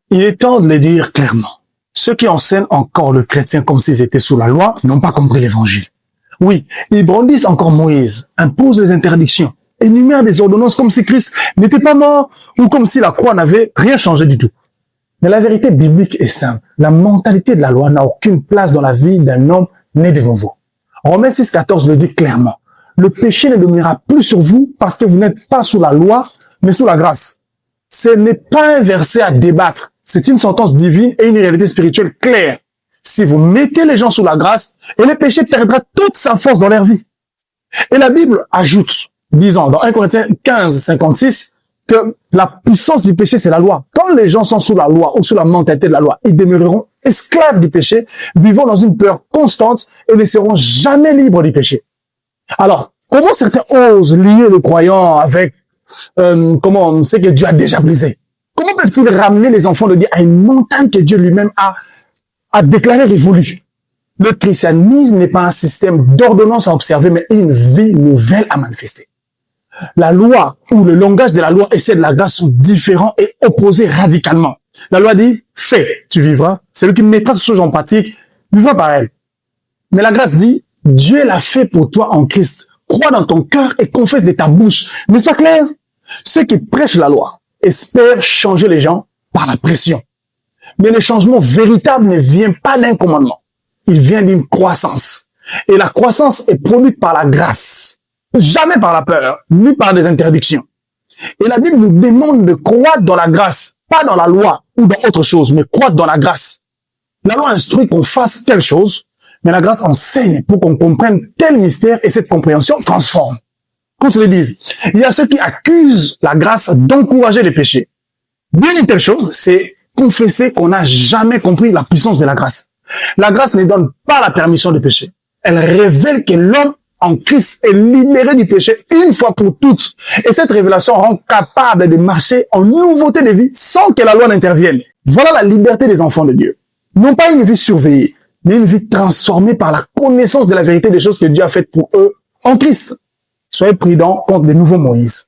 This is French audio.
Il est temps de le dire clairement. Ceux qui enseignent encore le chrétien comme s'ils étaient sous la loi n'ont pas compris l'évangile. Oui, ils brandissent encore Moïse, imposent les interdictions, énumèrent des ordonnances comme si Christ n'était pas mort ou comme si la croix n'avait rien changé du tout. Mais la vérité biblique est simple. La mentalité de la loi n'a aucune place dans la vie d'un homme né de nouveau. Romains 6,14 le dit clairement. Le péché ne dominera plus sur vous parce que vous n'êtes pas sous la loi, mais sous la grâce. Ce n'est pas un verset à débattre. C'est une sentence divine et une réalité spirituelle claire. Si vous mettez les gens sous la grâce, et le péché perdra toute sa force dans leur vie. Et la Bible ajoute, disons, dans 1 Corinthiens 15, 56, que la puissance du péché, c'est la loi. Quand les gens sont sous la loi ou sous la mentalité de la loi, ils demeureront esclaves du péché, vivant dans une peur constante et ne seront jamais libres du péché. Alors, comment certains osent lier le croyant avec comment on sait que Dieu a déjà brisé? Comment peuvent-ils ramener les enfants de Dieu à une montagne que Dieu lui-même a déclarée révolue? Le christianisme n'est pas un système d'ordonnance à observer, mais une vie nouvelle à manifester. La loi ou le langage de la loi et celle de la grâce sont différents et opposés radicalement. La loi dit, fais, tu vivras. Celui qui mettra ce chose en pratique vivra par elle. Mais la grâce dit, Dieu l'a fait pour toi en Christ. Crois dans ton cœur et confesse de ta bouche. N'est-ce pas clair? Ceux qui prêchent la loi espèrent changer les gens par la pression. Mais le changement véritable ne vient pas d'un commandement. Il vient d'une croissance. Et la croissance est produite par la grâce. Jamais par la peur, ni par des interdictions. Et la Bible nous demande de croître dans la grâce, pas dans la loi ou dans autre chose, mais croître dans la grâce. La loi instruit qu'on fasse telle chose, mais la grâce enseigne pour qu'on comprenne tel mystère et cette compréhension transforme. Qu'on se le dise, il y a ceux qui accusent la grâce d'encourager les péchés. Bien une telle chose, c'est confesser qu'on n'a jamais compris la puissance de la grâce. La grâce ne donne pas la permission de pécher. Elle révèle que l'homme en Christ est libéré du péché une fois pour toutes. Et cette révélation rend capable de marcher en nouveauté de vie sans que la loi n'intervienne. Voilà la liberté des enfants de Dieu. Non pas une vie surveillée, mais une vie transformée par la connaissance de la vérité des choses que Dieu a faites pour eux en Christ. Soyez prudents contre les nouveaux Moïse.